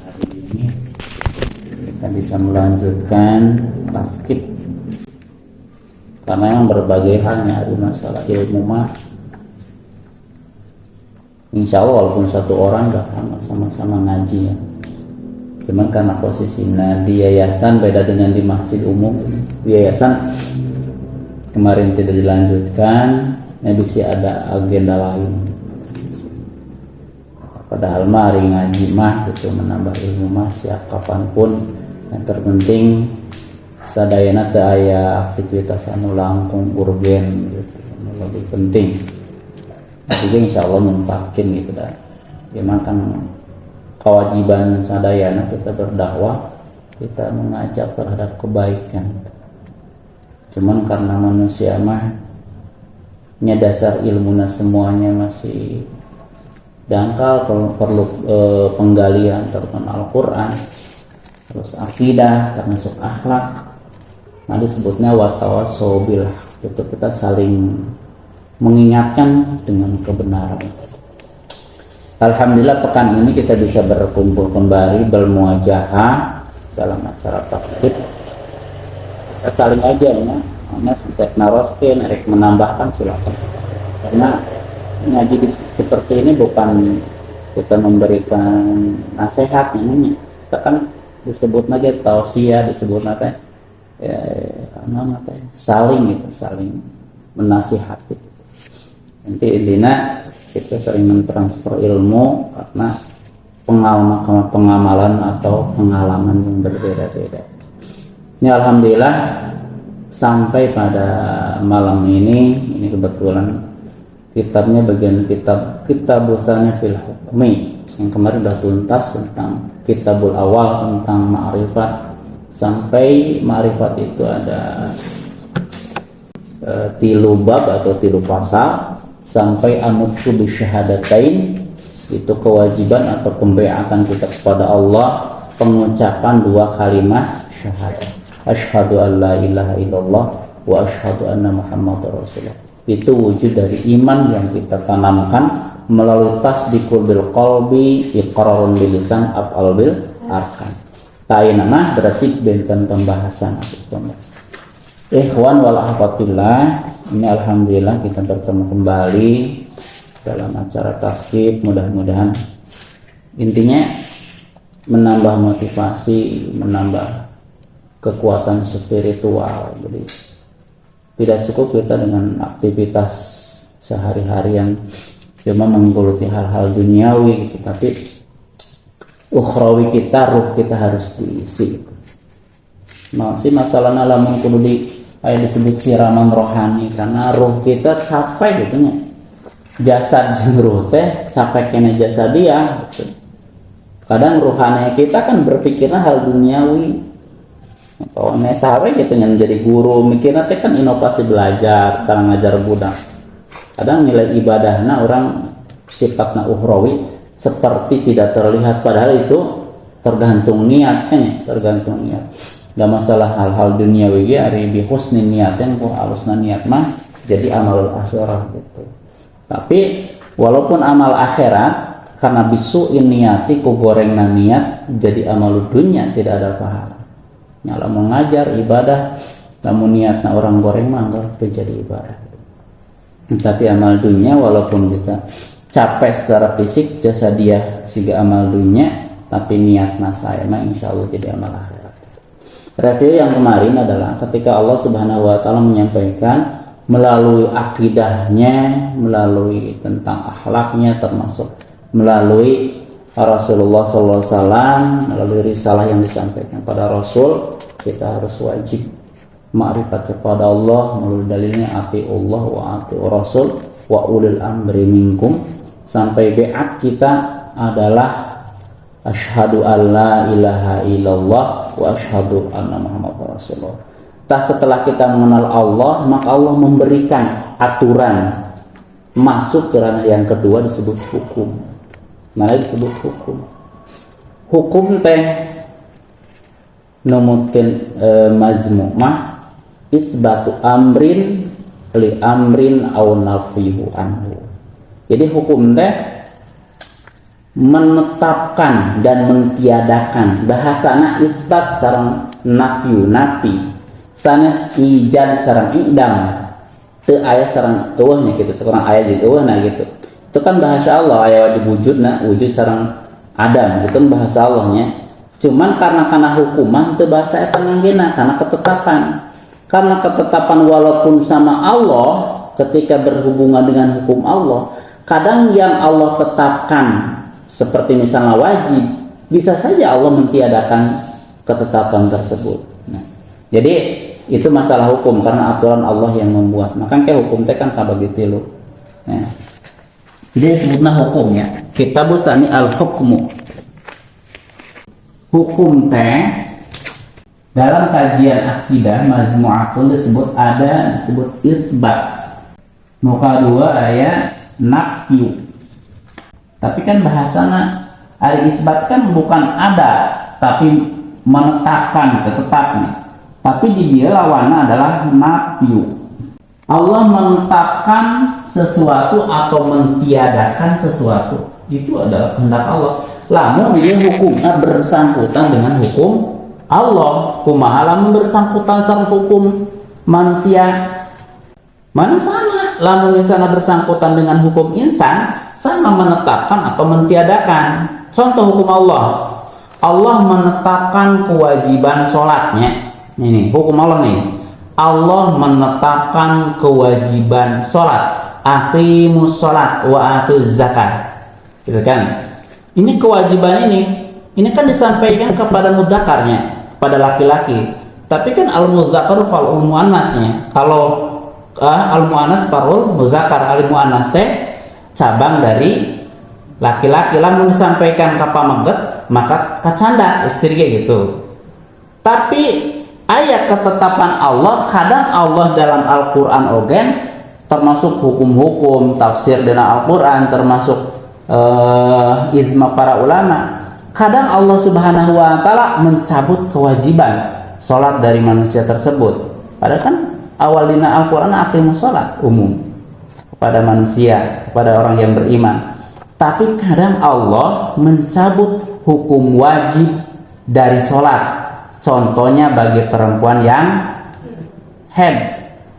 hari ini kita bisa melanjutkan taskib, karena yang berbagai hal nyari masalah ilmu mah insya Allah walaupun satu orang gak sama-sama ngaji ya, cuman karena posisinya di yayasan beda dengan di masjid umum. Di yayasan kemarin tidak dilanjutkan, bisa ada agenda lain. Padahal mari ngaji mah gitu, menambah ilmu mah siap kapanpun. Yang terpenting sadayana teu aya aktivitas anu langkung urgen gitu, lebih penting. Jadi insya Allah nyempakin gitu dah. Ya makan kewajiban sadayana kita berdakwah, kita mengajak terhadap kebaikan. Cuman karena manusia mah nya dasar ilmunya semuanya masih dangkal, perlu penggalian terutama Al-Quran, terus akidah, termasuk akhlak. Nah disebutnya watawasau bil haq, itu kita saling mengingatkan dengan kebenaran. Alhamdulillah pekan ini kita bisa berkumpul kembali bermuajahah dalam acara taskib. Kita saling aja ya, Mas bisa naroskin, Erik menambahkan silakan. Karena ngaji seperti ini bukan kita memberikan nasihat, ini kita kan disebut aja tausiah, disebut apa saling gitu, saling menasihati. Nanti intinya kita sering mentransfer ilmu karena pengamalan atau pengalaman yang berbeda-beda. Ini alhamdulillah sampai pada malam ini kebetulan kitabnya bagian kitab busanya fil hukmi yang kemarin sudah tuntas tentang kitabul awal tentang ma'rifat. Sampai ma'rifat itu ada tilu bab atau tilu pasal, sampai an-nutqu bisyahadatain, itu kewajiban atau pembeatan kita kepada Allah, pengucapan dua kalimat syahadat, asyhadu an la ilaha illallah wa asyhadu anna muhammadar rasulullah. Itu wujud dari iman yang kita tanamkan melalui tasdiqul bil qalbi, iqrarun bil lisan, af'al bil arkan. Ta'inamah berarti benten pembahasan ikhwan wal ahfatillah. Ini alhamdulillah kita bertemu kembali dalam acara taskib. Mudah-mudahan intinya menambah motivasi, menambah kekuatan spiritual. Jadi tidak cukup kita dengan aktivitas sehari-hari yang cuma menggeluti hal-hal duniawi gitu, tapi ukhrawi kita, ruh kita harus diisi gitu. Masih masalahnya lamun kudu disebut siraman rohani, karena ruh kita capek gitu nya. Jasad jeung ruh teh capek kena jasad dia gitu. Kadang rohani kita kan berpikirnya hal duniawi. Atau sahabat gitu yang jadi guru mikirnya teh kan inovasi belajar, cara ngajar budak. Kadang nilai ibadahna orang sifatna ukhrawi seperti tidak terlihat, padahal itu tergantung niatnya, tergantung niat. Gak masalah hal-hal duniawi ge ari bi husnin niatin ku alusna niat mah jadi amal akhirat gitu. Tapi walaupun amal akhirat karena bisuin niati ku gorengna niat jadi amal dunya tidak ada pahala. Nyala mengajar ibadah namun niatna orang goreng mah enggak jadi ibadah. Tapi amal dunya walaupun kita capek secara fisik jasa dia siga amal dunya, tapi niatna saya mah insyaallah jadi amal akhirat. Review yang kemarin adalah ketika Allah Subhanahu wa taala menyampaikan melalui akidahnya, melalui tentang akhlaknya, termasuk melalui Rasulullah SAW, melalui risalah yang disampaikan pada Rasul, kita harus wajib ma'rifat kepada Allah melalui dalilnya atiullah wa atiur Rasul wa ulil amri minkum, sampai beat kita adalah asyhadu alla ilaha illallah wa asyhadu anna muhammadar rasulullah. Setelah kita mengenal Allah, maka Allah memberikan aturan masuk ke ranah yang kedua disebut hukum. Malah disebut hukum. Hukum teh numutkeun mazmumah isbatu amrin li amrin aw nafihu anhu. Jadi hukum teh menetapkan dan mentiadakan. Bahasana isbat sareng nafyu napi, sanes ijad sareng idam, teu aya sareng eueuhnya gitu, sakurang aya jadi eueuhna gitu. Itu kan bahasa Allah, aya wajib wujudna, wujud sareng adam, itu kan bahasa Allahnya. Cuman karena hukuman teu bahasa eta manggena, karena ketetapan. Karena ketetapan walaupun sama Allah, ketika berhubungan dengan hukum Allah, kadang yang Allah tetapkan seperti misalnya wajib, bisa saja Allah mentiadakan ketetapan tersebut. Nah, jadi itu masalah hukum karena aturan Allah yang membuat. Maka kayak hukum teh kan kabagi tilu. Nah, jadi disebutnya hukumnya. Kitabus Sani al-hukmu. Hukum teh dalam kajian akidah majmu'atun disebut isbat. Muka 2 aya nafyu. Tapi kan bahasana ari isbat kan bukan ada, tapi menetapkan, tetapnya. Tapi di dia lawannya adalah nafyu. Allah menetapkan sesuatu atau mentiadakan sesuatu. Itu adalah kehendak Allah. Lamun dia hukumnya bersangkutan dengan hukum Allah. Kumaha lamun bersangkutan sama hukum manusia? Mana sama? Lamun misalnya bersangkutan dengan hukum insan, sama menetapkan atau mentiadakan. Contoh hukum Allah. Allah menetapkan kewajiban sholatnya. Ini hukum Allah nih. Allah menetapkan kewajiban sholat. Aqimus sholat wa atuz zakat. Gitu kan? Ini kewajiban ini kan disampaikan kepada mudzakarnya, pada laki-laki. Tapi kan al-mudzakar fal muannasnya. Kalau al-muannas farul mudzakar, al-muannas teh cabang dari laki-laki. Lamun disampaikan ka pameget maka kacanda istri gitu. Tapi ayat ketetapan Allah, kadang Allah dalam Al-Qur'an ogen termasuk hukum-hukum tafsir dina Al-Qur'an, termasuk ijma para ulama. Kadang Allah Subhanahu wa taala mencabut kewajiban salat dari manusia tersebut. Padahal kan awal dina Al-Qur'an aqimus salat umum kepada manusia, kepada orang yang beriman. Tapi kadang Allah mencabut hukum wajib dari sholat. Contohnya bagi perempuan yang haid.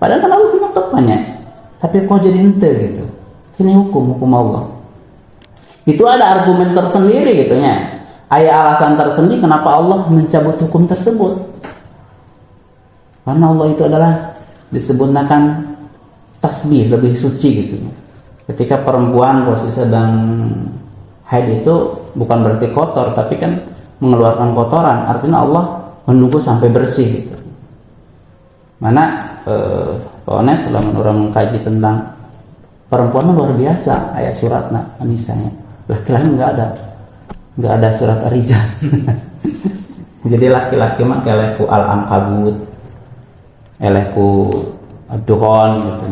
Padahal kan Allah menetapkannya. Tapi kok jadi ente gitu. Ini hukum Allah. Itu ada argumen tersendiri gitu ya. Ada alasan tersendiri kenapa Allah mencabut hukum tersebut. Karena Allah itu adalah disebutkan tasbih, lebih suci gitu. Ketika perempuan posisi sedang haid itu bukan berarti kotor, tapi kan mengeluarkan kotoran. Artinya Allah menunggu sampai bersih gitu. Mana Ones selama orang mengkaji tentang perempuan luar biasa, ayat suratna anisanya. Laki-laki nggak ada surat Ar-Rijal. Jadi laki-laki mah keleku al-ankabut, eleku ad-dukhon gitu,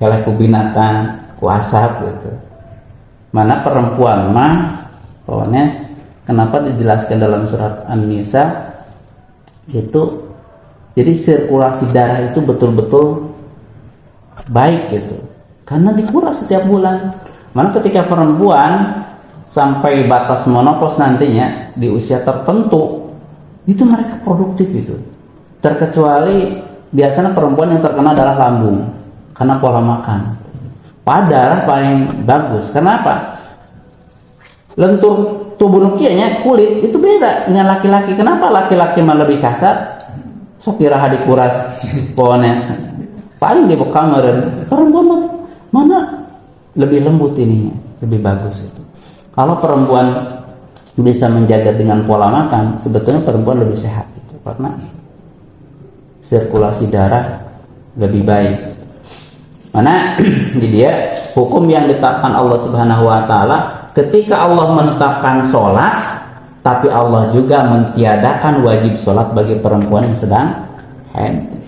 keleku binatang, ku asap gitu. Mana perempuan mah Ones, kenapa dijelaskan dalam surat An-Nisa itu, jadi sirkulasi darah itu betul-betul baik gitu, karena dikuras setiap bulan. Mana ketika perempuan sampai batas menopause nantinya di usia tertentu, itu mereka produktif gitu. Terkecuali biasanya perempuan yang terkena adalah lambung karena pola makan. Padahal paling bagus. Kenapa? Lentur tubuh nukianya kulit itu beda dengan laki-laki. Kenapa laki-laki mah lebih kasar? Sok kira dikuras pones. Paling di kamar. Perempuan mana lebih lembut ininya, lebih bagus itu. Kalau perempuan bisa menjaga dengan pola makan, sebetulnya perempuan lebih sehat itu, karena sirkulasi darah lebih baik. Mana di dia hukum yang ditetapkan Allah Subhanahu wa taala, ketika Allah menetapkan sholat, tapi Allah juga mentiadakan wajib sholat bagi perempuan yang sedang haid.